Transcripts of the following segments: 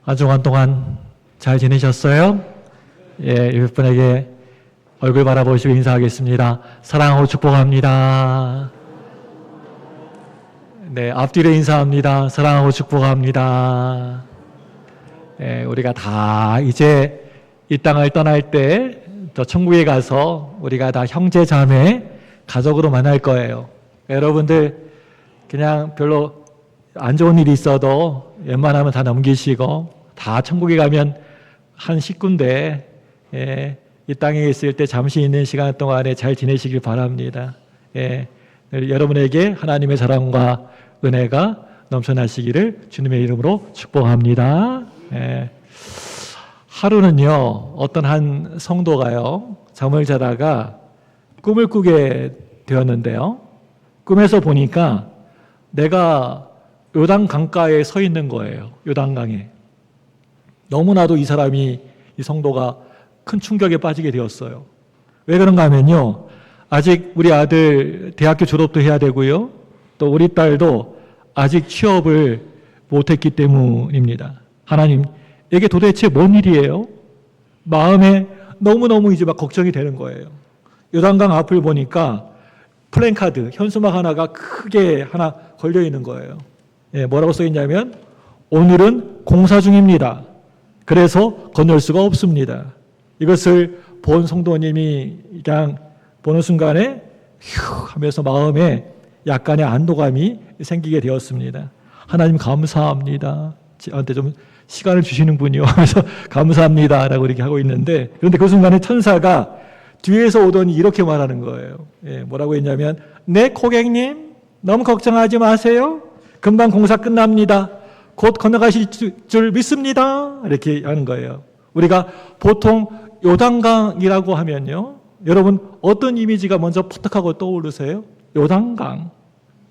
한 주간 동안 잘 지내셨어요? 예, 옆 분에게 얼굴 바라보시고 인사하겠습니다. 사랑하고 축복합니다. 네, 앞뒤로 인사합니다. 사랑하고 축복합니다. 예, 우리가 다 이제 이 땅을 떠날 때 또 천국에 가서 우리가 다 형제 자매 가족으로 만날 거예요. 여러분들 그냥 별로 안 좋은 일이 있어도 웬만하면 다 넘기시고 다 천국에 가면 한 식구인데 예, 이 땅에 있을 때 잠시 있는 시간 동안에 잘 지내시길 바랍니다. 예, 여러분에게 하나님의 사랑과 은혜가 넘쳐나시기를 주님의 이름으로 축복합니다. 예. 하루는요, 어떤 한 성도가요, 잠을 자다가 꿈을 꾸게 되었는데요. 꿈에서 보니까 내가 요단 강가에 서 있는 거예요. 요단강에. 너무나도 이 사람이, 이 성도가 큰 충격에 빠지게 되었어요. 왜 그런가 하면요, 아직 우리 아들 대학교 졸업도 해야 되고요, 또 우리 딸도 아직 취업을 못했기 때문입니다. 하나님, 이게 도대체 뭔 일이에요? 마음에 너무너무 이제 막 걱정이 되는 거예요. 요단강 앞을 보니까 플랜카드, 현수막 하나가 크게 하나 걸려 있는 거예요. 예, 뭐라고 써 있냐면, 오늘은 공사 중입니다. 그래서 건널 수가 없습니다. 이것을 본 성도님이 그냥 보는 순간에 휴 하면서 마음에 약간의 안도감이 생기게 되었습니다. 하나님 감사합니다. 저한테 좀 시간을 주시는군요. 하면서 감사합니다 라고 이렇게 하고 있는데, 그런데 그 순간에 천사가 뒤에서 오더니 이렇게 말하는 거예요. 예, 뭐라고 했냐면, 네 고객님 너무 걱정하지 마세요. 금방 공사 끝납니다. 곧 건너가실 줄 믿습니다. 이렇게 하는 거예요. 우리가 보통 요단강이라고 하면요, 여러분 어떤 이미지가 먼저 퍼뜩하고 떠오르세요? 요단강.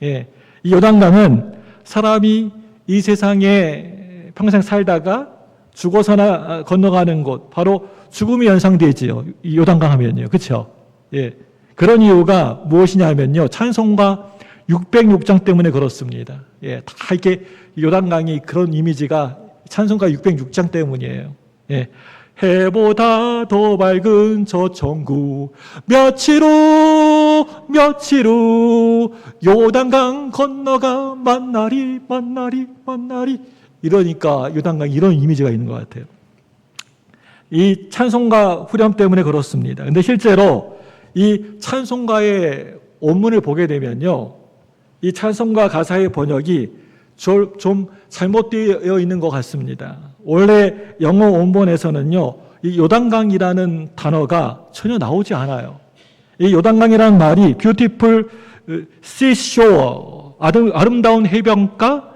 예, 이 요단강은 사람이 이 세상에 평생 살다가 죽어서나 건너가는 곳, 바로 죽음이 연상되지요. 이 요단강 하면요. 그렇죠? 예. 그런 이유가 무엇이냐 하면요, 찬송가 606장 때문에 그렇습니다. 예. 다 이렇게 요단강이 그런 이미지가 찬송가 606장 때문이에요. 예. 해보다 더 밝은 저 천국 며칠 후 요단강 건너가 만나리 이러니까 요단강 이런 이미지가 있는 것 같아요. 이 찬송가 후렴 때문에 그렇습니다. 근데 실제로 이 찬송가의 원문을 보게 되면요, 이 찬송가 가사의 번역이 좀 잘못되어 있는 것 같습니다. 원래 영어 원본에서는요, 이 요단강이라는 단어가 전혀 나오지 않아요. 이 요단강이라는 말이 beautiful seashore, 아름다운 해변가,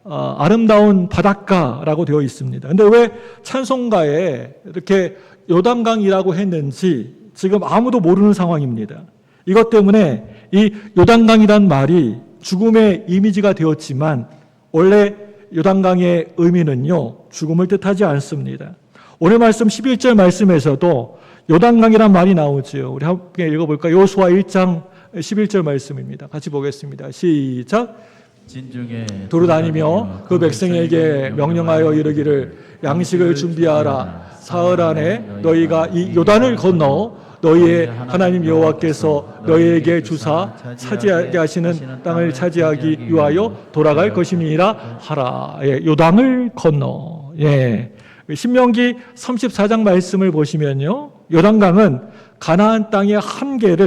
아름다운 바닷가라고 되어 있습니다. 근데 왜 찬송가에 이렇게 요단강이라고 했는지 지금 아무도 모르는 상황입니다. 이것 때문에 이 요단강이란 말이 죽음의 이미지가 되었지만 원래 요단강의 의미는요, 죽음을 뜻하지 않습니다. 오늘 말씀 11절 말씀에서도 요단강이란 말이 나오죠. 우리 함께 읽어볼까요? 여호수아 1장 11절 말씀입니다. 같이 보겠습니다. 시작. 진중에 두루 다니며 그 백성에게 명령하여 이르기를 양식을 준비하라. 사흘 안에 너희가 이 요단을 건너 너희의 하나님 여호와께서 너희에게 주사 차지하게 하시는 땅을 차지하기 위하여 돌아갈 것임이니라 하라. 예, 요단을 건너. 예. 신명기 34장 말씀을 보시면요, 요단강은 가나안 땅의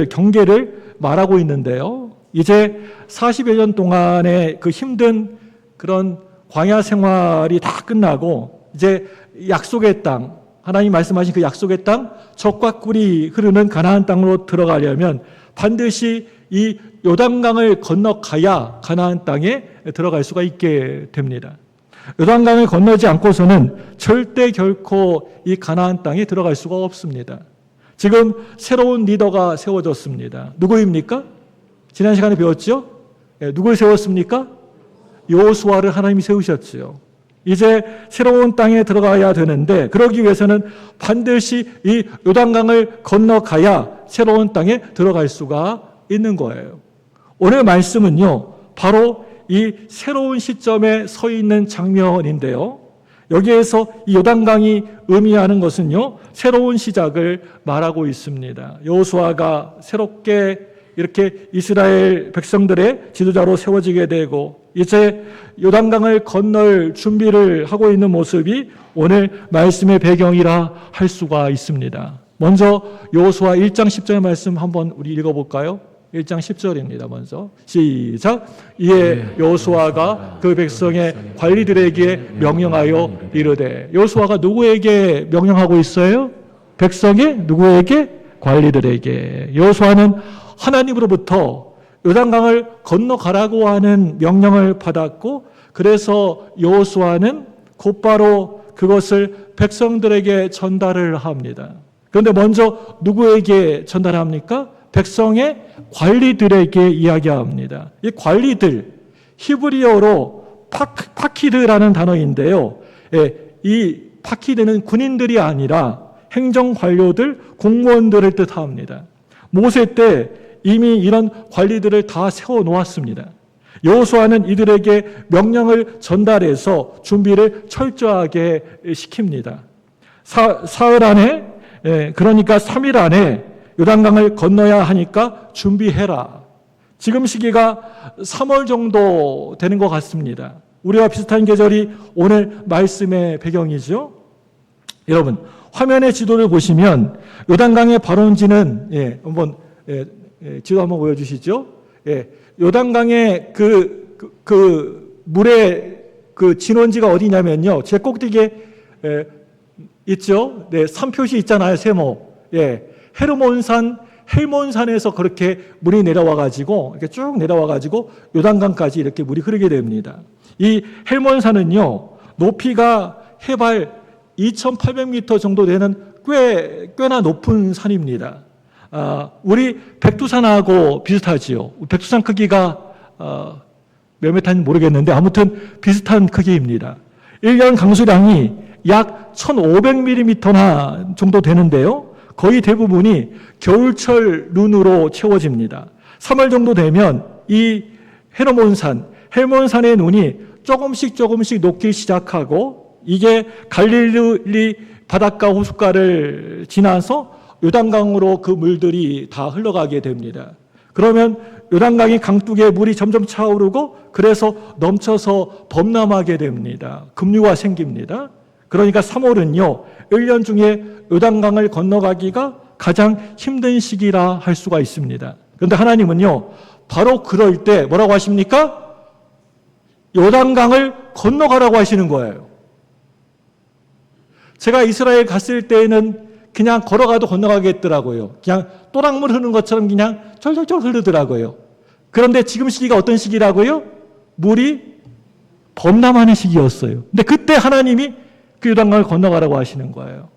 경계를 말하고 있는데요, 이제 40여 년 동안의 그 힘든 그런 광야 생활이 다 끝나고 이제 약속의 땅, 하나님 말씀하신 그 약속의 땅, 젖과 꿀이 흐르는 가나안 땅으로 들어가려면 반드시 이 요단강을 건너가야 가나안 땅에 들어갈 수가 있게 됩니다. 요단강을 건너지 않고서는 절대 결코 이 가나안 땅에 들어갈 수가 없습니다. 지금 새로운 리더가 세워졌습니다. 누구입니까? 지난 시간에 배웠죠? 누굴 세웠습니까? 여호수아를 하나님이 세우셨지요. 이제 새로운 땅에 들어가야 되는데, 그러기 위해서는 반드시 이 요단강을 건너가야 새로운 땅에 들어갈 수가 있는 거예요. 오늘 말씀은요, 바로 이 새로운 시점에 서 있는 장면인데요, 여기에서 이 요단강이 의미하는 것은요, 새로운 시작을 말하고 있습니다. 여호수아가 새롭게 이렇게 이스라엘 백성들의 지도자로 세워지게 되고 이제 요단강을 건널 준비를 하고 있는 모습이 오늘 말씀의 배경이라 할 수가 있습니다. 먼저 여호수아 1장 10절 말씀 한번 우리 읽어볼까요? 1장 10절입니다. 먼저 시작. 이에 여호수아가 그 백성의 관리들에게 명령하여 이르되, 여호수아가 누구에게 명령하고 있어요? 백성의 누구에게? 관리들에게. 여호수아는 하나님으로부터 요단강을 건너가라고 하는 명령을 받았고, 그래서 여호수아는 곧바로 그것을 백성들에게 전달을 합니다. 그런데 먼저 누구에게 전달합니까? 백성의 관리들에게 이야기합니다. 이 관리들, 히브리어로 파키드라는 단어인데요. 이 파키드는 군인들이 아니라 행정관료들, 공무원들을 뜻합니다. 모세 때 이미 이런 관리들을 다 세워놓았습니다. 여호수아는 이들에게 명령을 전달해서 준비를 철저하게 시킵니다. 사흘 안에, 그러니까 3일 안에 요단강을 건너야 하니까 준비해라. 지금 시기가 3월 정도 되는 것 같습니다. 우리와 비슷한 계절이 오늘 말씀의 배경이죠. 여러분, 화면의 지도를 보시면 요단강의 발원지는 한번 지도 한번 보여주시죠. 요단강의 그 물의 그 진원지가 어디냐면요, 제 꼭대기에 있죠. 산 표시 있잖아요, 세모. 헬몬산에서 그렇게 물이 내려와가지고 이렇게 쭉 내려와가지고 요단강까지 이렇게 물이 흐르게 됩니다. 이 헬몬산은요, 높이가 해발 2,800m 정도 되는 꽤나 높은 산입니다. 우리 백두산하고 비슷하지요. 백두산 크기가 몇 메타인지 모르겠는데 아무튼 비슷한 크기입니다. 1년 강수량이 약 1,500mm나 정도 되는데요. 거의 대부분이 겨울철 눈으로 채워집니다. 3월 정도 되면 이 헬몬산의 눈이 조금씩 녹기 시작하고 이게 갈릴리 바닷가 호숫가를 지나서 요단강으로 그 물들이 다 흘러가게 됩니다. 그러면 요단강이 강둑에 물이 점점 차오르고 그래서 넘쳐서 범람하게 됩니다. 급류가 생깁니다. 그러니까 3월은요, 1년 중에 요단강을 건너가기가 가장 힘든 시기라 할 수가 있습니다. 그런데 하나님은요, 바로 그럴 때 뭐라고 하십니까? 요단강을 건너가라고 하시는 거예요. 제가 이스라엘 갔을 때에는 그냥 걸어가도 건너가겠더라고요. 그냥 또랑물 흐르는 것처럼 그냥 쫄쫄쫄 흐르더라고요. 그런데 지금 시기가 어떤 시기라고요? 물이 범람하는 시기였어요. 근데 그때 하나님이 그 요단강을 건너가라고 하시는 거예요.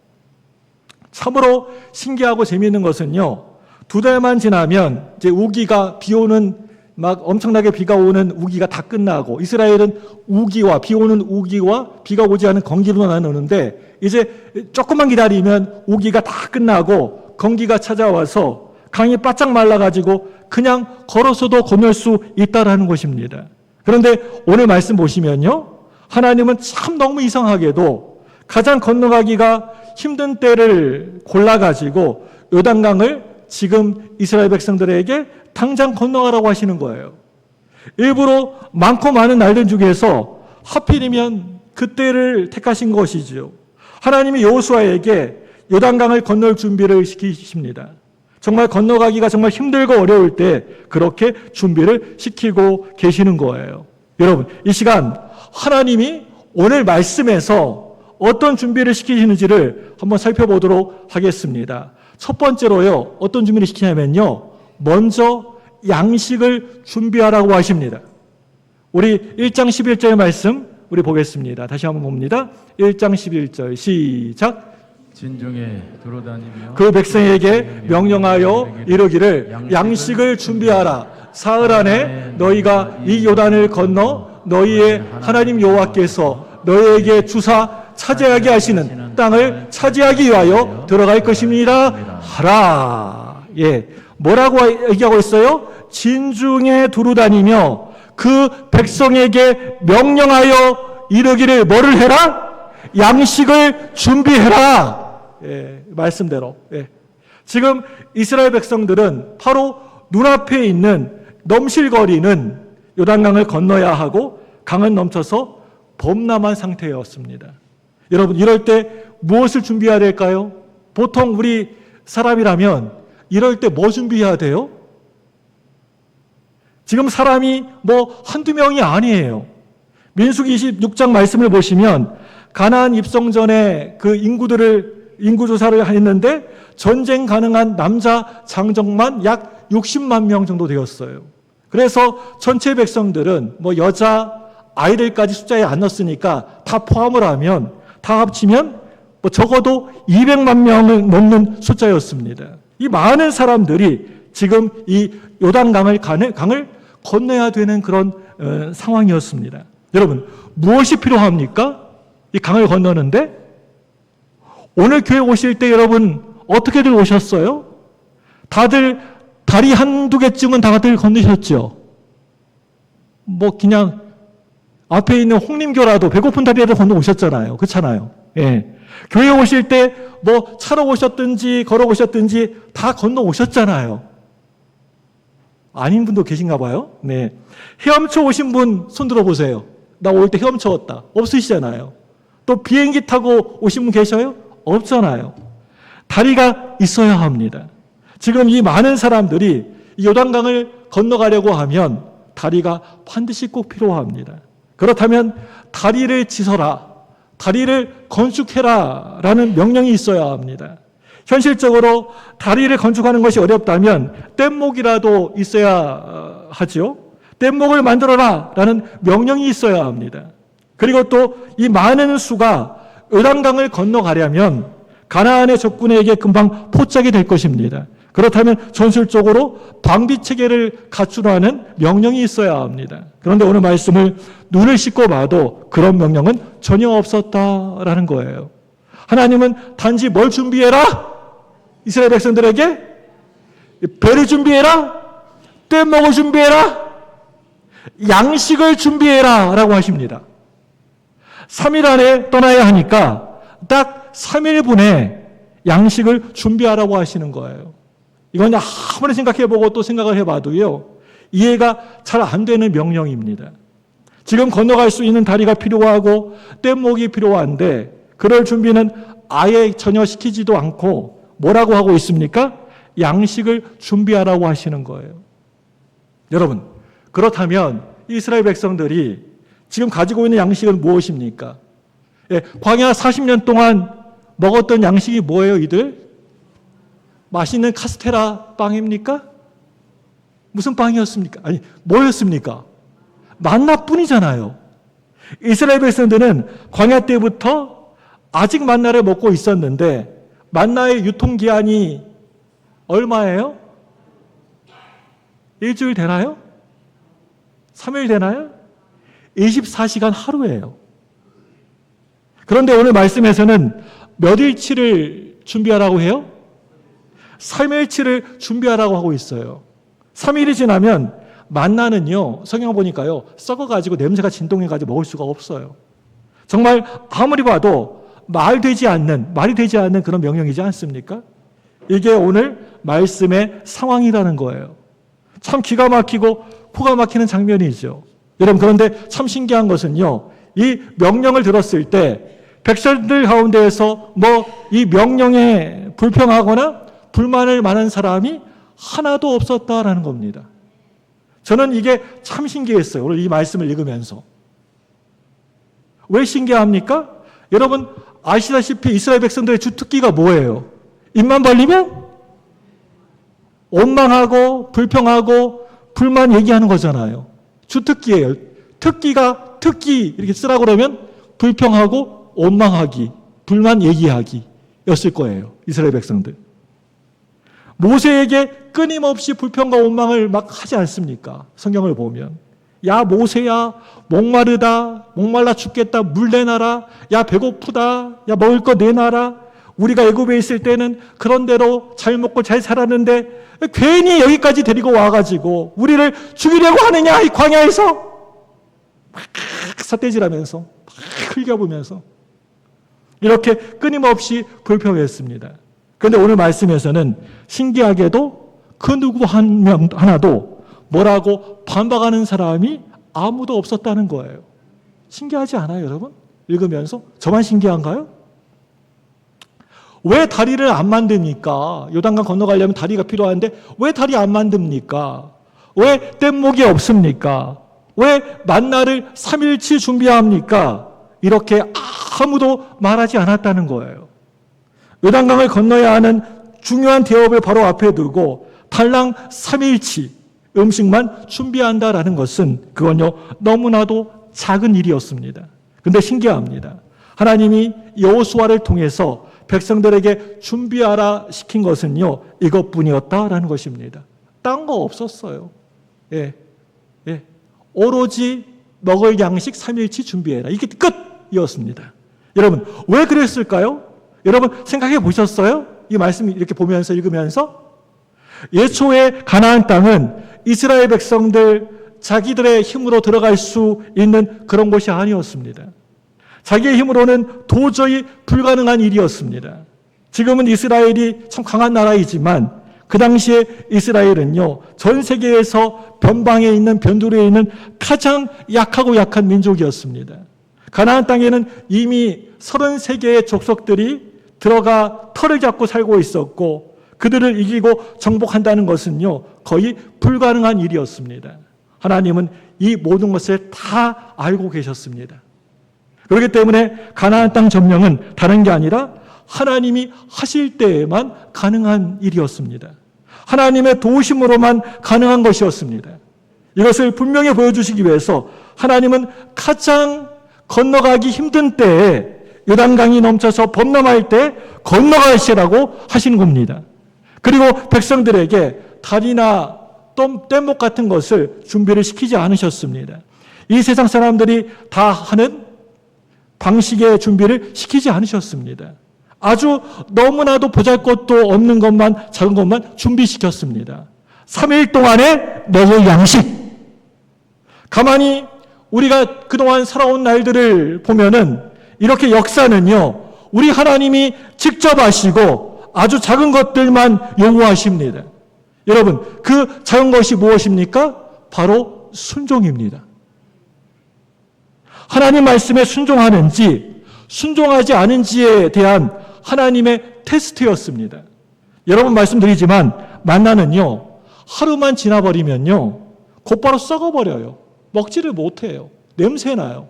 참으로 신기하고 재미있는 것은요, 2달만 지나면 이제 우기가 비 오는 막 엄청나게 비가 오는 우기가 다 끝나고 이스라엘은 우기와 비 오는 우기와 비가 오지 않은 건기로 나누는데 이제 조금만 기다리면 우기가 다 끝나고 건기가 찾아와서 강이 바짝 말라가지고 그냥 걸어서도 건널 수 있다라는 것입니다. 그런데 오늘 말씀 보시면요, 하나님은 참 너무 이상하게도 가장 건너가기가 힘든 때를 골라가지고 요단강을 지금 이스라엘 백성들에게 당장 건너가라고 하시는 거예요. 일부러 많고 많은 날들 중에서 하필이면 그때를 택하신 것이죠. 하나님이 여호수아에게 요단강을 건널 준비를 시키십니다. 정말 건너가기가 정말 힘들고 어려울 때 그렇게 준비를 시키고 계시는 거예요. 여러분, 이 시간 하나님이 오늘 말씀에서 어떤 준비를 시키시는지를 한번 살펴보도록 하겠습니다. 첫 번째로요, 어떤 준비를 시키냐면요, 먼저 양식을 준비하라고 하십니다. 우리 1장 11절 말씀 우리 보겠습니다. 다시 한번 봅니다. 1장 11절 시작. 진중에 돌아다니며 그 백성에게 명령하여 이르기를 양식을 준비하라. 사흘 안에 너희가 이 요단을 건너 너희의 하나님 여호와께서 너희에게 주사 차지하게 하시는 땅을 차지하기 위하여 들어갈 것입니다. 하라. 뭐라고 얘기하고 있어요? 진중에 두루다니며 그 백성에게 명령하여 이르기를 뭐를 해라? 양식을 준비해라. 예, 말씀대로. 예. 지금 이스라엘 백성들은 바로 눈앞에 있는 넘실거리는 요단강을 건너야 하고 강은 넘쳐서 범람한 상태였습니다. 여러분, 이럴 때 무엇을 준비해야 될까요? 보통 우리 사람이라면 이럴 때 뭐 준비해야 돼요? 지금 사람이 뭐 한두 명이 아니에요. 민수기 26장 말씀을 보시면 가나안 입성 전에 그 인구조사를 했는데 전쟁 가능한 남자 장정만 약 60만 명 정도 되었어요. 그래서 전체 백성들은 뭐 여자, 아이들까지 숫자에 안 넣었으니까 다 포함을 하면 다 합치면 뭐 적어도 200만 명을 넘는 숫자였습니다. 이 많은 사람들이 지금 이 요단강을 건너야 되는 그런 상황이었습니다. 여러분, 무엇이 필요합니까? 이 강을 건너는데 오늘 교회 오실 때 여러분 어떻게들 오셨어요? 다들 다리 한두 개쯤은 다들 건너셨죠? 뭐 그냥 앞에 있는 홍림교라도 배고픈 다리라도 건너 오셨잖아요. 그렇잖아요. 예. 교회 오실 때 뭐 차로 오셨든지 걸어 오셨든지 다 건너 오셨잖아요. 아닌 분도 계신가 봐요. 네. 헤엄쳐 오신 분 손 들어 보세요. 나 올 때 헤엄쳐 왔다. 없으시잖아요. 또 비행기 타고 오신 분 계셔요? 없잖아요. 다리가 있어야 합니다. 지금 이 많은 사람들이 이 요단강을 건너가려고 하면 다리가 반드시 꼭 필요합니다. 그렇다면 다리를 지서라, 다리를 건축해라 라는 명령이 있어야 합니다. 현실적으로 다리를 건축하는 것이 어렵다면 뗏목이라도 있어야 하죠. 뗏목을 만들어라 라는 명령이 있어야 합니다. 그리고 또 이 많은 수가 요단강을 건너가려면 가나안의 적군에게 금방 포착이 될 것입니다. 그렇다면 전술적으로 방비체계를 갖추라는 명령이 있어야 합니다. 그런데 오늘 말씀을 눈을 씻고 봐도 그런 명령은 전혀 없었다라는 거예요. 하나님은 단지 뭘 준비해라? 이스라엘 백성들에게 배를 준비해라? 뗏목을 준비해라? 양식을 준비해라 라고 하십니다. 3일 안에 떠나야 하니까 딱 3일분에 양식을 준비하라고 하시는 거예요. 이건 아무리 생각해보고 또 생각을 해봐도요, 이해가 잘 안 되는 명령입니다. 지금 건너갈 수 있는 다리가 필요하고 뗏목이 필요한데 그럴 준비는 아예 전혀 시키지도 않고 뭐라고 하고 있습니까? 양식을 준비하라고 하시는 거예요. 여러분, 그렇다면 이스라엘 백성들이 지금 가지고 있는 양식은 무엇입니까? 예, 광야 40년 동안 먹었던 양식이 뭐예요, 이들? 맛있는 카스테라 빵입니까? 무슨 빵이었습니까? 아니, 뭐였습니까? 만나뿐이잖아요. 이스라엘 백성들은 광야 때부터 아직 만나를 먹고 있었는데 만나의 유통기한이 얼마예요? 일주일 되나요? 3일 되나요? 24시간 하루예요. 그런데 오늘 말씀에서는 몇 일치를 준비하라고 해요? 3일치를 준비하라고 하고 있어요. 3일이 지나면 만나는요, 성경 보니까요, 썩어가지고 냄새가 진동해가지고 먹을 수가 없어요. 정말 아무리 봐도 말이 되지 않는 그런 명령이지 않습니까? 이게 오늘 말씀의 상황이라는 거예요. 참 기가 막히고 코가 막히는 장면이죠. 여러분, 그런데 참 신기한 것은요, 이 명령을 들었을 때 백성들 가운데에서 뭐 이 명령에 불평하거나 불만을 많은 사람이 하나도 없었다라는 겁니다. 저는 이게 참 신기했어요. 오늘 이 말씀을 읽으면서. 왜 신기합니까? 여러분 아시다시피 이스라엘 백성들의 주특기가 뭐예요? 입만 벌리면 원망하고 불평하고 불만 얘기하는 거잖아요. 주특기예요. 특기 이렇게 쓰라고 그러면 불평하고 원망하기, 불만 얘기하기 였을 거예요. 이스라엘 백성들. 모세에게 끊임없이 불평과 원망을 막 하지 않습니까? 성경을 보면. 야 모세야, 목말라 죽겠다, 물 내놔라. 야 배고프다, 야 먹을 거 내놔라. 우리가 애굽에 있을 때는 그런 대로 잘 먹고 잘 살았는데 괜히 여기까지 데리고 와가지고 우리를 죽이려고 하느냐, 이 광야에서. 막 삿대질하면서 막 흘겨보면서. 이렇게 끊임없이 불평했습니다. 그런데 오늘 말씀에서는 신기하게도 그 누구 한 명 하나도 뭐라고 반박하는 사람이 아무도 없었다는 거예요. 신기하지 않아요, 여러분? 읽으면서 저만 신기한가요? 왜 다리를 안 만듭니까? 요단강 건너가려면 다리가 필요한데 왜 다리 안 만듭니까? 왜 뗏목이 없습니까? 왜 만나를 3일치 준비합니까? 이렇게 아무도 말하지 않았다는 거예요. 요단강을 건너야 하는 중요한 대업을 바로 앞에 두고 달랑 3일치 음식만 준비한다라는 것은 그건요 너무나도 작은 일이었습니다. 그런데 신기합니다. 하나님이 여호수아를 통해서 백성들에게 준비하라 시킨 것은요 이것뿐이었다라는 것입니다. 딴 거 없었어요. 예. 오로지 먹을 양식 3일치 준비해라. 이게 끝이었습니다. 여러분 왜 그랬을까요? 여러분 생각해 보셨어요? 이 말씀 이렇게 보면서 읽으면서 예초에 가나안 땅은 이스라엘 백성들 자기들의 힘으로 들어갈 수 있는 그런 곳이 아니었습니다. 자기의 힘으로는 도저히 불가능한 일이었습니다. 지금은 이스라엘이 참 강한 나라이지만 그 당시에 이스라엘은요 전 세계에서 변방에 있는 변두리에 있는 가장 약하고 약한 민족이었습니다. 가나안 땅에는 이미 33개의 족속들이 들어가 터를 잡고 살고 있었고 그들을 이기고 정복한다는 것은요 거의 불가능한 일이었습니다. 하나님은 이 모든 것을 다 알고 계셨습니다. 그렇기 때문에 가나안 땅 점령은 다른 게 아니라 하나님이 하실 때에만 가능한 일이었습니다. 하나님의 도우심으로만 가능한 것이었습니다. 이것을 분명히 보여주시기 위해서 하나님은 가장 건너가기 힘든 때에 요단강이 넘쳐서 범람할 때 건너가시라고 하시는 겁니다. 그리고 백성들에게 다리나 뗏목 같은 것을 준비를 시키지 않으셨습니다. 이 세상 사람들이 다 하는 방식의 준비를 시키지 않으셨습니다. 아주 너무나도 보잘것도 없는 것만 작은 것만 준비시켰습니다. 3일 동안의 먹을 양식. 가만히 우리가 그동안 살아온 날들을 보면은 이렇게 역사는요 우리 하나님이 직접 하시고 아주 작은 것들만 요구하십니다. 여러분 그 작은 것이 무엇입니까? 바로 순종입니다. 하나님 말씀에 순종하는지 순종하지 않은지에 대한 하나님의 테스트였습니다. 여러분 말씀드리지만 만나는요 하루만 지나버리면요 곧바로 썩어버려요. 먹지를 못해요. 냄새나요.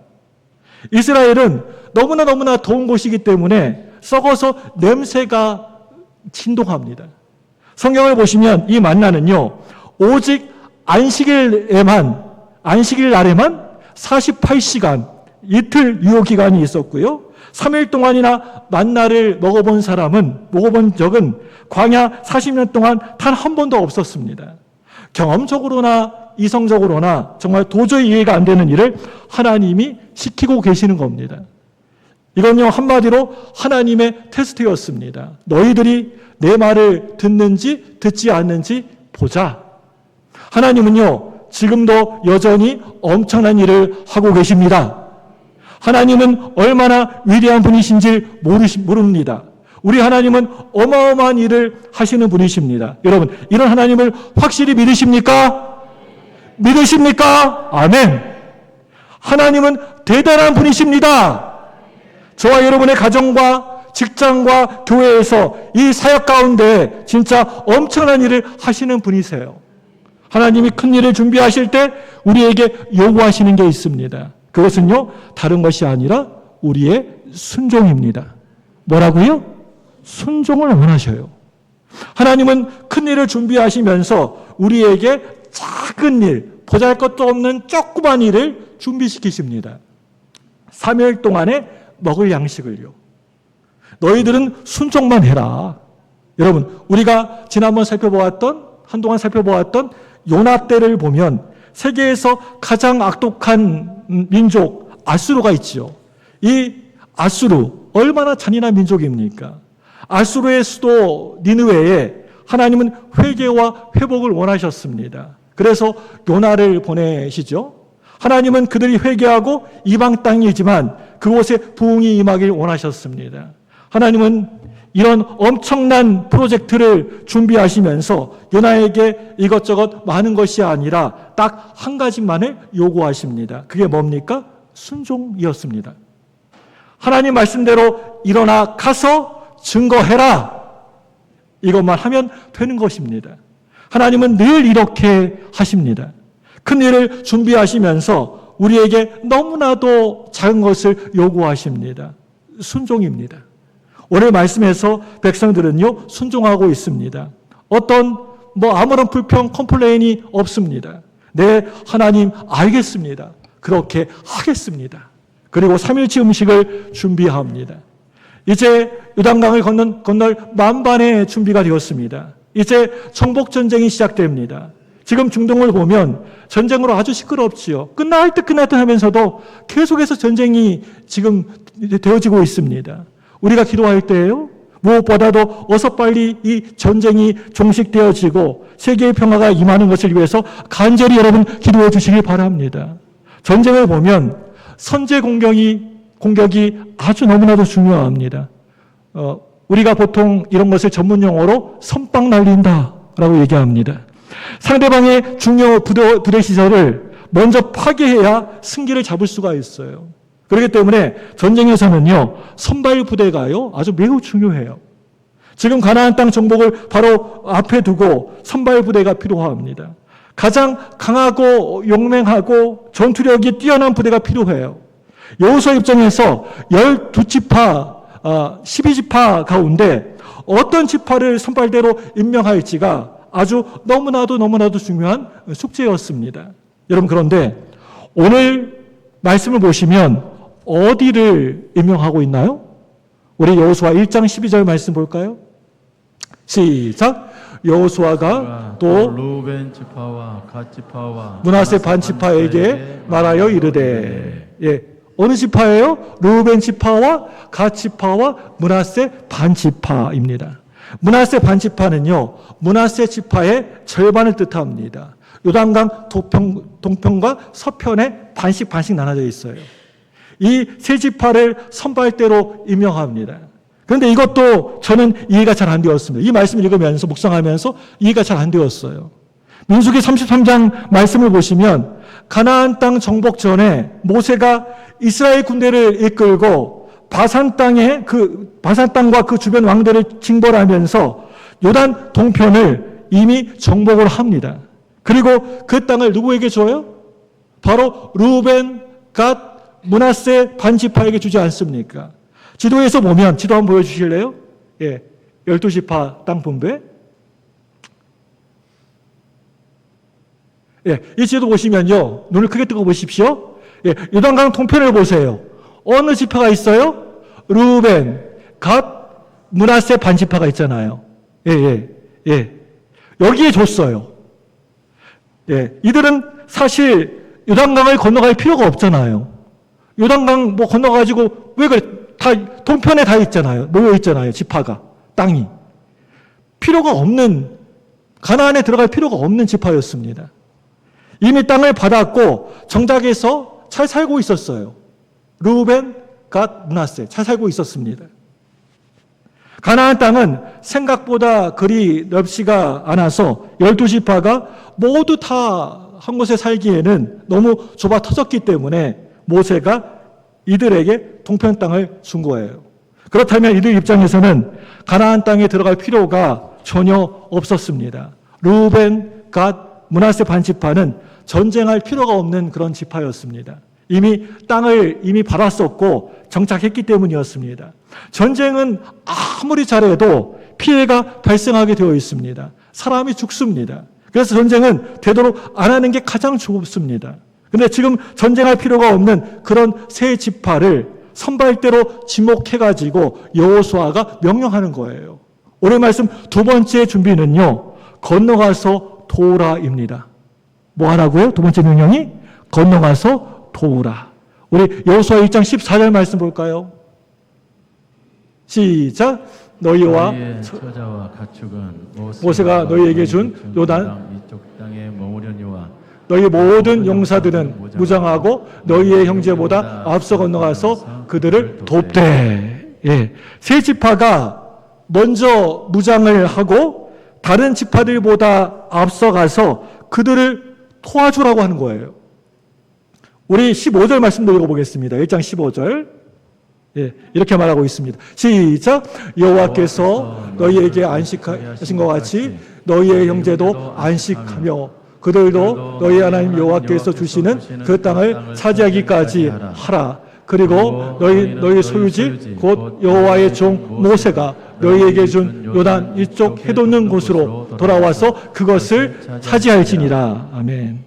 이스라엘은 너무나 더운 곳이기 때문에 썩어서 냄새가 진동합니다. 성경을 보시면 이 만나는요 오직 안식일 날에만 48시간 이틀 유효기간이 있었고요 3일 동안이나 만나를 먹어본 적은 광야 40년 동안 단 한 번도 없었습니다. 경험적으로나 이성적으로나 정말 도저히 이해가 안 되는 일을 하나님이 시키고 계시는 겁니다. 이건요 한마디로 하나님의 테스트였습니다. 너희들이 내 말을 듣는지 듣지 않는지 보자. 하나님은요 지금도 여전히 엄청난 일을 하고 계십니다. 하나님은 얼마나 위대한 분이신지 모릅니다. 우리 하나님은 어마어마한 일을 하시는 분이십니다. 여러분 이런 하나님을 확실히 믿으십니까? 믿으십니까? 아멘. 하나님은 대단한 분이십니다. 저와 여러분의 가정과 직장과 교회에서 이 사역 가운데 진짜 엄청난 일을 하시는 분이세요. 하나님이 큰 일을 준비하실 때 우리에게 요구하시는 게 있습니다. 그것은요 다른 것이 아니라 우리의 순종입니다. 뭐라고요? 순종을 원하셔요. 하나님은 큰 일을 준비하시면서 우리에게 작은 일, 보잘것도 없는 조그만 일을 준비시키십니다. 3일 동안에 먹을 양식을요. 너희들은 순종만 해라. 여러분 우리가 한동안 살펴보았던 요나 때를 보면 세계에서 가장 악독한 민족 아수르가 있죠. 이 아수르 얼마나 잔인한 민족입니까? 아수르의 수도 니느웨에 하나님은 회개와 회복을 원하셨습니다. 그래서 요나를 보내시죠. 하나님은 그들이 회개하고 이방 땅이지만 그곳에 부흥이 임하길 원하셨습니다. 하나님은 이런 엄청난 프로젝트를 준비하시면서 요나에게 이것저것 많은 것이 아니라 딱 한 가지만을 요구하십니다. 그게 뭡니까? 순종이었습니다. 하나님 말씀대로 일어나 가서 증거해라. 이것만 하면 되는 것입니다. 하나님은 늘 이렇게 하십니다. 큰 일을 준비하시면서 우리에게 너무나도 작은 것을 요구하십니다. 순종입니다. 오늘 말씀에서 백성들은요, 순종하고 있습니다. 어떤 아무런 불평, 컴플레인이 없습니다. 네, 하나님 알겠습니다. 그렇게 하겠습니다. 그리고 3일치 음식을 준비합니다. 이제 요단강을 건널 만반의 준비가 되었습니다. 이제 정복전쟁이 시작됩니다. 지금 중동을 보면 전쟁으로 아주 시끄럽지요. 끝날 듯 하면서도 계속해서 전쟁이 지금 되어지고 있습니다. 우리가 기도할 때에요, 무엇보다도 어서 빨리 이 전쟁이 종식되어지고 세계의 평화가 임하는 것을 위해서 간절히 여러분 기도해 주시길 바랍니다. 전쟁을 보면 선제 공격이 아주 너무나도 중요합니다. 우리가 보통 이런 것을 전문 용어로 선빵 날린다라고 얘기합니다. 상대방의 중요 부대 시설을 먼저 파괴해야 승기를 잡을 수가 있어요. 그렇기 때문에 전쟁에서는요, 선발 부대가요, 아주 매우 중요해요. 지금 가나안 땅 정복을 바로 앞에 두고 선발 부대가 필요합니다. 가장 강하고 용맹하고 전투력이 뛰어난 부대가 필요해요. 여호수아 입장에서 12지파, 12지파 가운데 어떤 지파를 선발대로 임명할지가 아주 너무나도 중요한 숙제였습니다. 여러분, 그런데 오늘 말씀을 보시면 어디를 임명하고 있나요? 우리 여호수아 1장 12절 말씀 볼까요? 시작. 여호수아가 또 루벤 지파와 갓 지파와 므낫세 반 지파에게 말하여 이르되, 예, 어느 지파예요? 루벤 지파와 갓 지파와 므낫세 반 지파입니다. 므낫세 반 지파는요, 므낫세 지파의 절반을 뜻합니다. 요단강 동편과 서편에 반씩 나눠져 있어요. 이 세 지파를 선발대로 임명합니다. 그런데 이것도 저는 이해가 잘 안 되었습니다. 이 말씀을 읽으면서 묵상하면서 이해가 잘 안 되었어요. 민수기 33장 말씀을 보시면 가나안 땅 정복 전에 모세가 이스라엘 군대를 이끌고 바산 땅과 그 주변 왕들을 징벌하면서 요단 동편을 이미 정복을 합니다. 그리고 그 땅을 누구에게 줘요? 바로 루벤, 갓, 므낫세 반지파에게 주지 않습니까? 지도에서 보면, 지도 한번 보여주실래요? 예, 12지파 땅 분배. 예, 이 지도 보시면요, 눈을 크게 뜨고 보십시오. 예, 요단강 동편을 보세요. 어느 지파가 있어요? 루벤, 갓, 므낫세 반지파가 있잖아요. 예. 여기에 줬어요. 예, 이들은 사실 요단강을 건너갈 필요가 없잖아요. 요단강 건너가지고 왜 그래? 다 동편에 다 있잖아요. 모여 있잖아요. 지파가, 땅이. 필요가 없는, 가나안에 들어갈 필요가 없는 지파였습니다. 이미 땅을 받았고 정작에서 잘 살고 있었어요. 루벤, 갓, 므낫세 잘 살고 있었습니다. 가나안 땅은 생각보다 그리 넓지가 않아서 12지파가 모두 다 한 곳에 살기에는 너무 좁아 터졌기 때문에 모세가 이들에게 동편 땅을 준 거예요. 그렇다면 이들 입장에서는 가나안 땅에 들어갈 필요가 전혀 없었습니다. 루벤, 갓, 므낫세 반지파는 전쟁할 필요가 없는 그런 지파였습니다. 이미 땅을 이미 받았었고 정착했기 때문이었습니다. 전쟁은 아무리 잘해도 피해가 발생하게 되어 있습니다. 사람이 죽습니다. 그래서 전쟁은 되도록 안 하는 게 가장 좋습니다. 그런데 지금 전쟁할 필요가 없는 그런 세 지파를 선발대로 지목해가지고 여호수아가 명령하는 거예요. 오늘 말씀 두 번째 준비는요, 건너가서 도우라입니다. 뭐 하라고요? 두 번째 명령이 건너가서 도우라. 우리 여호수아 1장 14절 말씀 볼까요? 시작. 너희와 처자와 가축은 모세가 너희에게 준 요단 이쪽 땅에 머무려니와 너희 모든 용사들은 무장하고 너희의 형제보다 앞서 건너가서 그들을 돕되. 예. 세 지파가 먼저 무장을 하고 다른 지파들보다 앞서가서 그들을 도와주라고 하는 거예요. 우리 15절 말씀도 읽어보겠습니다. 1장 15절. 예, 이렇게 말하고 있습니다. 시작. 여호와께서 너희에게 안식하신 것 같이 너희의 형제도 안식하며 그들도 너희 하나님 여호와께서 주시는 그 땅을 차지하기까지 하라. 그리고 너희 소유지 곧 여호와의 종 모세가 너희에게 준 요단 이쪽 해돋는 곳으로 돌아와서 그것을 차지할지니라. 아멘.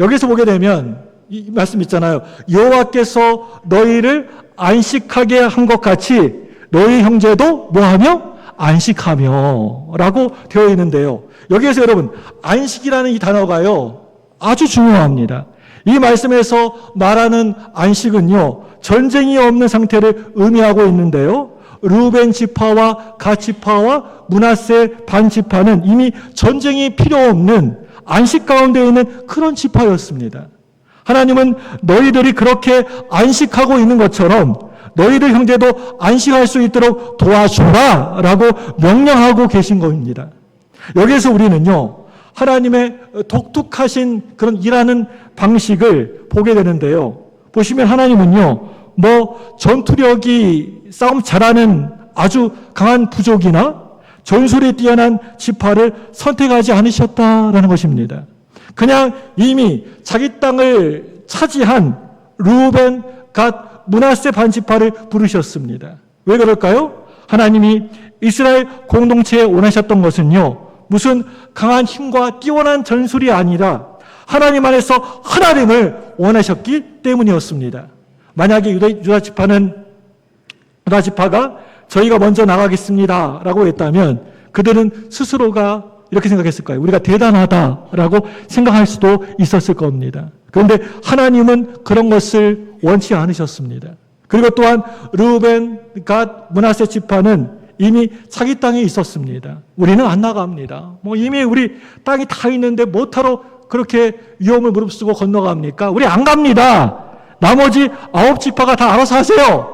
여기서 보게 되면 이 말씀 있잖아요. 여호와께서 너희를 안식하게 한 것 같이 너희 형제도 뭐하며? 안식하며 라고 되어 있는데요. 여기에서 여러분 안식이라는 이 단어가요 아주 중요합니다. 이 말씀에서 말하는 안식은요 전쟁이 없는 상태를 의미하고 있는데요. 르우벤 지파와 갓 지파와 므낫세 반 지파는 이미 전쟁이 필요 없는 안식 가운데 있는 그런 지파였습니다. 하나님은 너희들이 그렇게 안식하고 있는 것처럼 너희들 형제도 안식할 수 있도록 도와줘라 라고 명령하고 계신 겁니다. 여기에서 우리는요 하나님의 독특하신 그런 일하는 방식을 보게 되는데요. 보시면 하나님은요 뭐 전투력이 싸움 잘하는 아주 강한 부족이나 전술이 뛰어난 지파를 선택하지 않으셨다라는 것입니다. 그냥 이미 자기 땅을 차지한 르우벤, 갓, 므낫세 반 지파를 부르셨습니다. 왜 그럴까요? 하나님이 이스라엘 공동체에 원하셨던 것은요 무슨 강한 힘과 뛰어난 전술이 아니라 하나님 안에서 하나님을 원하셨기 때문이었습니다. 만약에 유다 지파가 저희가 먼저 나가겠습니다 라고 했다면 그들은 스스로가 이렇게 생각했을 거예요. 우리가 대단하다라고 생각할 수도 있었을 겁니다. 그런데 하나님은 그런 것을 원치 않으셨습니다. 그리고 또한 르우벤, 갓, 므낫세 지파는 이미 자기 땅에 있었습니다. 우리는 안 나갑니다. 이미 우리 땅이 다 있는데 뭐하러 그렇게 위험을 무릅쓰고 건너갑니까? 우리 안 갑니다. 나머지 9지파가 다 알아서 하세요.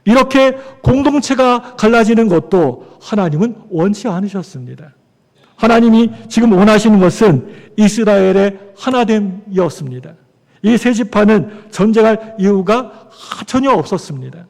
이렇게 공동체가 갈라지는 것도 하나님은 원치 않으셨습니다. 하나님이 지금 원하시는 것은 이스라엘의 하나됨이었습니다. 이 세 지파는 전쟁할 이유가 전혀 없었습니다.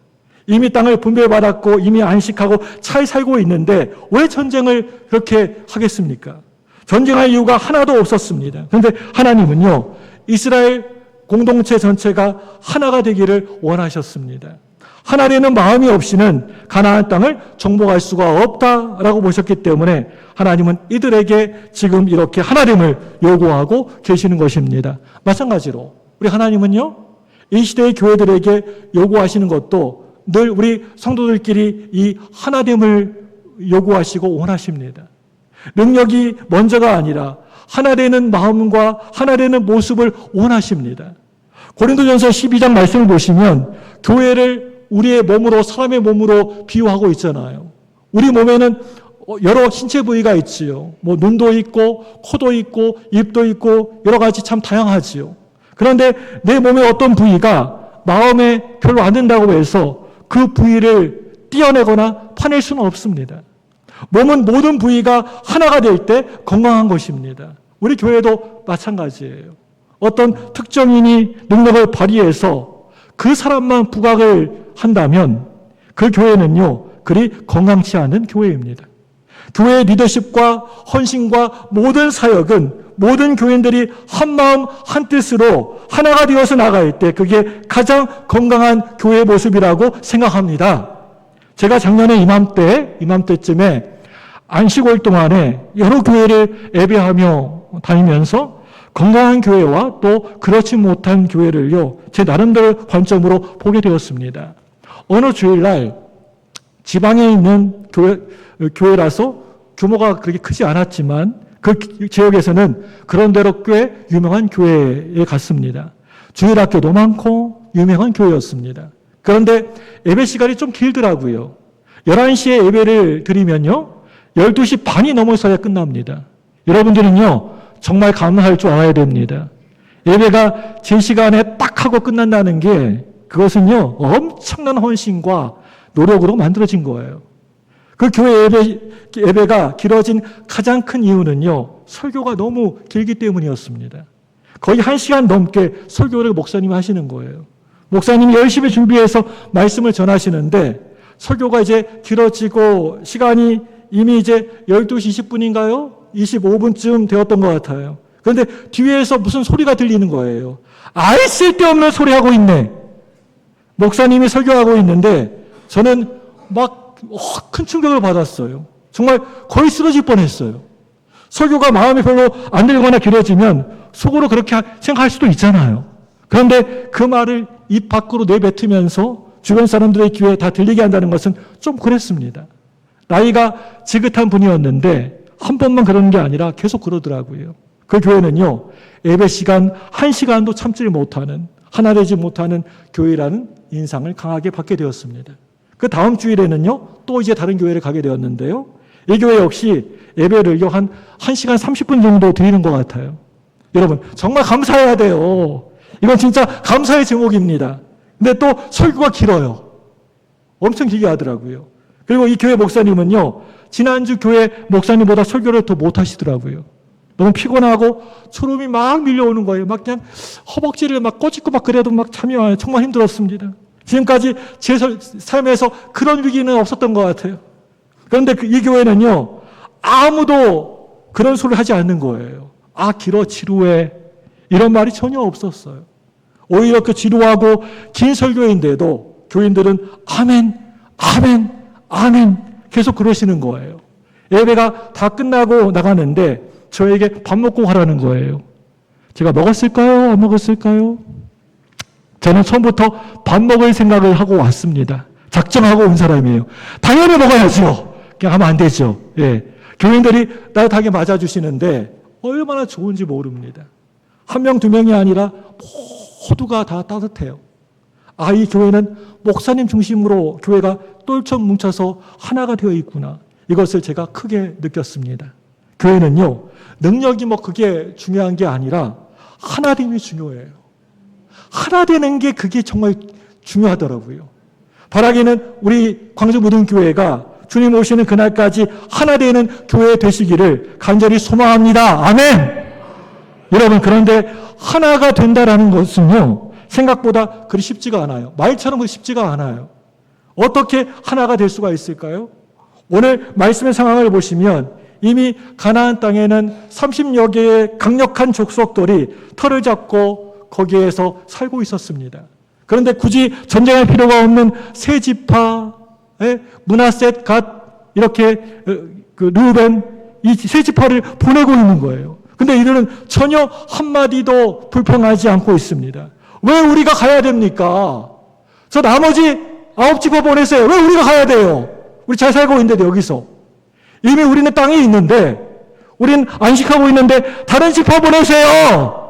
이미 땅을 분배받았고 이미 안식하고 잘 살고 있는데 왜 전쟁을 그렇게 하겠습니까? 전쟁할 이유가 하나도 없었습니다. 그런데 하나님은요 이스라엘 공동체 전체가 하나가 되기를 원하셨습니다. 하나 되는 마음이 없이는 가나안 땅을 정복할 수가 없다라고 보셨기 때문에 하나님은 이들에게 지금 이렇게 하나됨을 요구하고 계시는 것입니다. 마찬가지로 우리 하나님은요 이 시대의 교회들에게 요구하시는 것도 늘 우리 성도들끼리 이 하나됨을 요구하시고 원하십니다. 능력이 먼저가 아니라 하나 되는 마음과 하나 되는 모습을 원하십니다. 고린도전서 12장 말씀을 보시면 교회를 우리의 몸으로 사람의 몸으로 비유하고 있잖아요. 우리 몸에는 여러 신체 부위가 있지요. 눈도 있고 코도 있고 입도 있고 여러 가지 참 다양하지요. 그런데 내 몸의 어떤 부위가 마음에 별로 안 든다고 해서 그 부위를 떼어내거나 파낼 수는 없습니다. 몸은 모든 부위가 하나가 될 때 건강한 것입니다. 우리 교회도 마찬가지예요. 어떤 특정인이 능력을 발휘해서 그 사람만 부각을 한다면 그 교회는요 그리 건강치 않은 교회입니다. 교회의 리더십과 헌신과 모든 사역은 모든 교인들이 한 마음 한 뜻으로 하나가 되어서 나갈 때 그게 가장 건강한 교회의 모습이라고 생각합니다. 제가 작년에 이맘때쯤에 안식월 동안에 여러 교회를 예배하며 다니면서 건강한 교회와 또 그렇지 못한 교회를요 제 나름대로 관점으로 보게 되었습니다. 어느 주일날 지방에 있는 교회라서 규모가 그렇게 크지 않았지만 그 지역에서는 그런대로 꽤 유명한 교회에 갔습니다. 주일학교도 많고 유명한 교회였습니다. 그런데 예배 시간이 좀 길더라고요. 11시에 예배를 드리면요 12시 반이 넘어서야 끝납니다. 여러분들은요 정말 감사할 줄 알아야 됩니다. 예배가 제 시간에 딱 하고 끝난다는 게 그것은요, 엄청난 헌신과 노력으로 만들어진 거예요. 그 교회 예배가 길어진 가장 큰 이유는요, 설교가 너무 길기 때문이었습니다. 거의 1시간 넘게 설교를 목사님이 하시는 거예요. 목사님이 열심히 준비해서 말씀을 전하시는데 설교가 이제 길어지고 시간이 이미 이제 12시 20분인가요? 25분쯤 되었던 것 같아요. 그런데 뒤에서 무슨 소리가 들리는 거예요. 아이 쓸데없는 소리 하고 있네. 목사님이 설교하고 있는데 저는 막 큰 충격을 받았어요. 정말 거의 쓰러질 뻔했어요. 설교가 마음이 별로 안 들거나 길어지면 속으로 그렇게 생각할 수도 있잖아요. 그런데 그 말을 입 밖으로 내뱉으면서 주변 사람들의 귀에 다 들리게 한다는 것은 좀 그랬습니다. 나이가 지긋한 분이었는데 한 번만 그러는 게 아니라 계속 그러더라고요. 그 교회는요, 예배 시간 1시간도 참지 못하는, 하나 되지 못하는 교회라는 인상을 강하게 받게 되었습니다. 그 다음 주일에는요, 또 이제 다른 교회를 가게 되었는데요. 이 교회 역시 예배를요, 한 1시간 30분 정도 드리는 것 같아요. 여러분, 정말 감사해야 돼요. 이건 진짜 감사의 제목입니다. 근데 또 설교가 길어요. 엄청 길게 하더라고요. 그리고 이 교회 목사님은요, 지난주 교회 목사님보다 설교를 더 못하시더라고요. 너무 피곤하고 초름이 막 밀려오는 거예요. 막 그냥 허벅지를 막 꼬집고 막 그래도 막 참이 와요. 정말 힘들었습니다. 지금까지 제 삶에서 그런 위기는 없었던 것 같아요. 그런데 이 교회는요, 아무도 그런 소리를 하지 않는 거예요. 아, 길어, 지루해. 이런 말이 전혀 없었어요. 오히려 그 지루하고 긴 설교인데도 교인들은 아멘, 아멘, 아멘 계속 그러시는 거예요. 예배가 다 끝나고 나가는데 저에게 밥 먹고 가라는 거예요. 제가 먹었을까요? 안 먹었을까요? 저는 처음부터 밥 먹을 생각을 하고 왔습니다. 작정하고 온 사람이에요. 당연히 먹어야죠. 그냥 하면 안 되죠. 예. 교인들이 따뜻하게 맞아주시는데 얼마나 좋은지 모릅니다. 한 명, 두 명이 아니라 모두가 다 따뜻해요. 아, 이 교회는 목사님 중심으로 교회가 똘쩍 뭉쳐서 하나가 되어 있구나. 이것을 제가 크게 느꼈습니다. 교회는요, 능력이 뭐 그게 중요한 게 아니라 하나됨이 중요해요. 하나 되는 게 그게 정말 중요하더라고요. 바라기는 우리 광주무등교회가 주님 오시는 그날까지 하나 되는 교회 되시기를 간절히 소망합니다. 아멘! 여러분, 그런데 하나가 된다라는 것은요, 생각보다 그리 쉽지가 않아요. 말처럼 그리 쉽지가 않아요. 어떻게 하나가 될 수가 있을까요? 오늘 말씀의 상황을 보시면 이미 가나안 땅에는 30여 개의 강력한 족속들이 털을 잡고 거기에서 살고 있었습니다. 그런데 굳이 전쟁할 필요가 없는 세 지파, 므낫셋, 갓, 이렇게 르우벤, 이 세 지파를 보내고 있는 거예요. 근데 이들은 전혀 한마디도 불평하지 않고 있습니다. 왜 우리가 가야 됩니까? 저 나머지 9지파 보내세요. 왜 우리가 가야 돼요? 우리 잘 살고 있는데 여기서. 이미 우리는 땅에 있는데, 우린 안식하고 있는데 다른 지파 보내세요.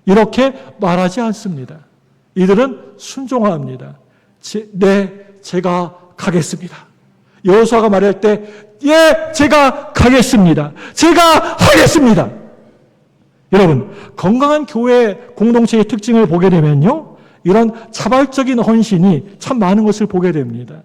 이렇게 말하지 않습니다. 이들은 순종합니다. 제가 가겠습니다. 여호수아가 말할 때, 예, 제가 가겠습니다. 제가 하겠습니다. 여러분, 건강한 교회 공동체의 특징을 보게 되면요, 이런 자발적인 헌신이 참 많은 것을 보게 됩니다.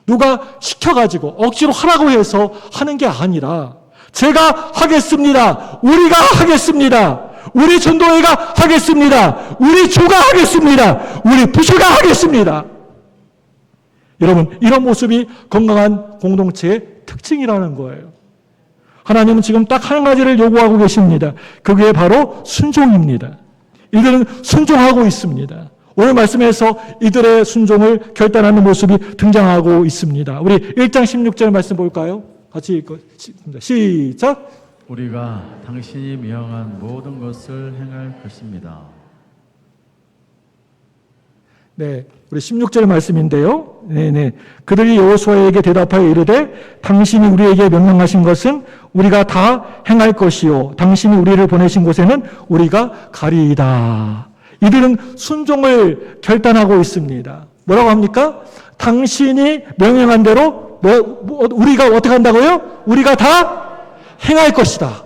누가 시켜가지고 억지로 하라고 해서 하는 게 아니라 제가 하겠습니다. 우리가 하겠습니다. 우리 전도회가 하겠습니다. 우리 주가 하겠습니다. 우리 부처가 하겠습니다. 여러분, 이런 모습이 건강한 공동체의 특징이라는 거예요. 하나님은 지금 딱 한 가지를 요구하고 계십니다. 그게 바로 순종입니다. 이들은 순종하고 있습니다. 오늘 말씀에서 이들의 순종을 결단하는 모습이 등장하고 있습니다. 우리 1장 16절 말씀 볼까요? 같이 읽겠습니다. 시작! 우리가 당신이 명한 모든 것을 행할 것입니다. 네, 우리 16절 말씀인데요. 네네. 그들이 여호수아에게 대답하여 이르되 당신이 우리에게 명령하신 것은 우리가 다 행할 것이요 당신이 우리를 보내신 곳에는 우리가 가리이다. 이들은 순종을 결단하고 있습니다. 뭐라고 합니까? 당신이 명령한 대로 우리가 어떻게 한다고요? 우리가 다 행할 것이다.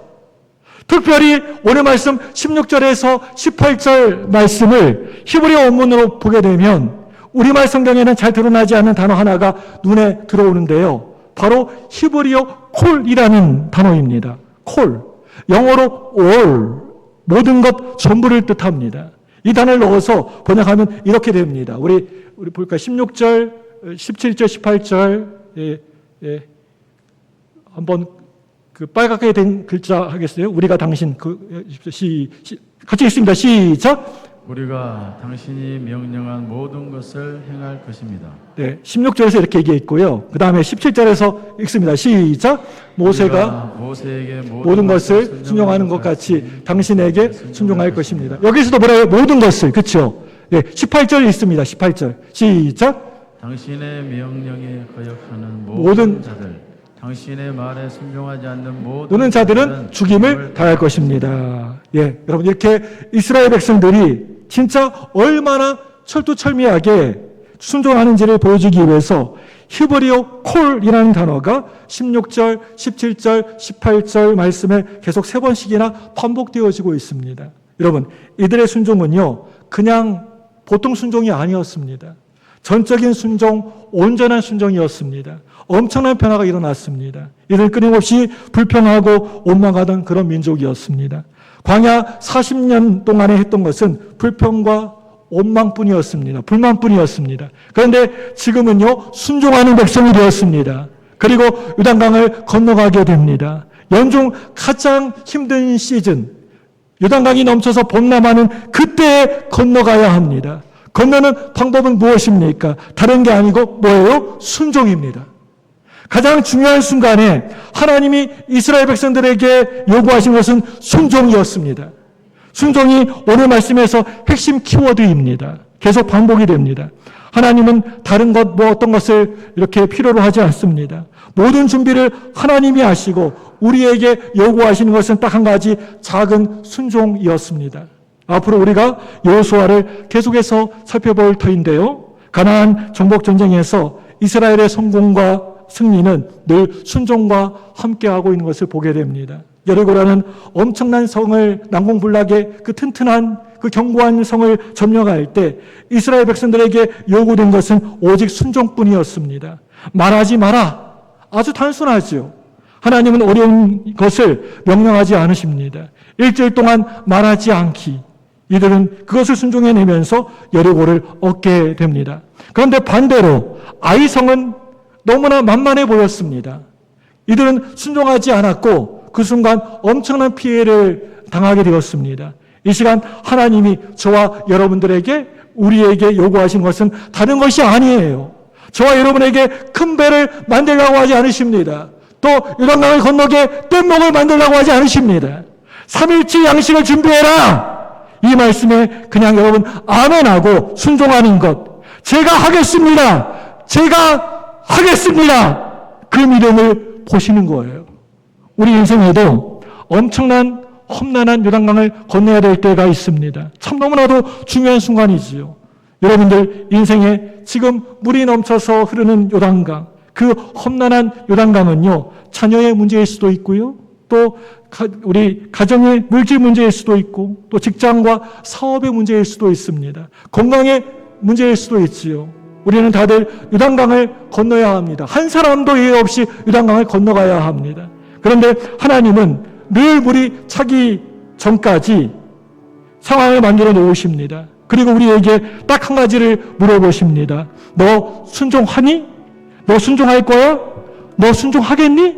특별히 오늘 말씀 16절에서 18절 말씀을 히브리어 원문으로 보게 되면 우리말 성경에는 잘 드러나지 않는 단어 하나가 눈에 들어오는데요. 바로 히브리어 콜이라는 단어입니다. 콜. 영어로 all, 모든 것 전부를 뜻합니다. 이 단어를 넣어서 번역하면 이렇게 됩니다. 우리 볼까요? 16절, 17절, 18절 한번 그 빨갛게 된 글자 하겠어요? 우리가 당신 같이 읽습니다. 시작. 우리가 당신이 명령한 모든 것을 행할 것입니다. 네, 16절에서 이렇게 얘기했고요. 그 다음에 17절에서 읽습니다. 시작. 모세가 모세에게 모든 것을 순종하는 것 같이 당신에게 순종할 것입니다. 여기서도 뭐라고요? 모든 것을. 그렇죠? 네, 18절 있습니다. 18절. 시작. 당신의 명령에 거역하는 모든 모든 자들, 당신의 말에 순종하지 않는 모든 자들은 죽임을 당할 것입니다. 예, 여러분 이렇게 이스라엘 백성들이 진짜 얼마나 철두철미하게 순종하는지를 보여주기 위해서 히브리어 콜이라는 단어가 16절, 17절, 18절 말씀에 계속 3번씩이나 반복되어지고 있습니다. 여러분, 이들의 순종은요, 그냥 보통 순종이 아니었습니다. 전적인 순종, 온전한 순종이었습니다. 엄청난 변화가 일어났습니다. 이들 끊임없이 불평하고 원망하던 그런 민족이었습니다. 광야 40년 동안에 했던 것은 불평과 원망뿐이었습니다. 불만뿐이었습니다. 그런데 지금은요, 순종하는 백성이 되었습니다. 그리고 요단강을 건너가게 됩니다. 연중 가장 힘든 시즌, 요단강이 넘쳐서 범람하는 그때에 건너가야 합니다. 건너는 방법은 무엇입니까? 다른 게 아니고 뭐예요? 순종입니다. 가장 중요한 순간에 하나님이 이스라엘 백성들에게 요구하신 것은 순종이었습니다. 순종이 오늘 말씀에서 핵심 키워드입니다. 계속 반복이 됩니다. 하나님은 다른 것, 어떤 것을 이렇게 필요로 하지 않습니다. 모든 준비를 하나님이 하시고 우리에게 요구하시는 것은 딱 한 가지, 작은 순종이었습니다. 앞으로 우리가 여호수아를 계속해서 살펴볼 터인데요. 가나안 정복 전쟁에서 이스라엘의 성공과 승리는 늘 순종과 함께하고 있는 것을 보게 됩니다. 여리고라는 엄청난 성을 난공불락의 그 튼튼한 그 견고한 성을 점령할 때 이스라엘 백성들에게 요구된 것은 오직 순종뿐이었습니다. 말하지 마라. 아주 단순하죠. 하나님은 어려운 것을 명령하지 않으십니다. 일주일 동안 말하지 않기. 이들은 그것을 순종해내면서 여리고를 얻게 됩니다. 그런데 반대로 아이성은 너무나 만만해 보였습니다. 이들은 순종하지 않았고 그 순간 엄청난 피해를 당하게 되었습니다. 이 시간 하나님이 저와 여러분들에게 우리에게 요구하신 것은 다른 것이 아니에요. 저와 여러분에게 큰 배를 만들라고 하지 않으십니다. 또 요단강을 건너게 뗏목을 만들라고 하지 않으십니다. 3일치 양식을 준비해라. 이 말씀에 그냥 여러분 아멘하고 순종하는 것. 제가 하겠습니다. 그 믿음을 보시는 거예요. 우리 인생에도 엄청난 험난한 요단강을 건너야 될 때가 있습니다. 참 너무나도 중요한 순간이지요. 여러분들 인생에 지금 물이 넘쳐서 흐르는 요단강, 그 험난한 요단강은요, 자녀의 문제일 수도 있고요. 또 우리 가정의 물질 문제일 수도 있고, 또 직장과 사업의 문제일 수도 있습니다. 건강의 문제일 수도 있지요. 우리는 다들 요단강을 건너야 합니다. 한 사람도 예외 없이 요단강을 건너가야 합니다. 그런데 하나님은 늘 물이 차기 전까지 상황을 만들어 놓으십니다. 그리고 우리에게 딱 한 가지를 물어보십니다. 너 순종하니? 너 순종할 거야? 너 순종하겠니?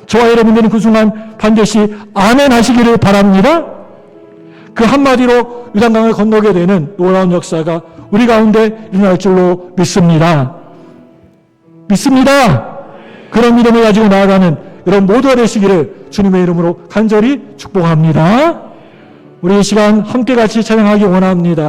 저와 여러분들은 그 순간 반드시 아멘 하시기를 바랍니다. 그 한마디로 요단강을 건너게 되는 놀라운 역사가 우리 가운데 일어날 줄로 믿습니다. 그런 믿음을 가지고 나아가는 여러분 모두가 되시기를 주님의 이름으로 간절히 축복합니다. 우리 이 시간 함께 같이 찬양하기 원합니다.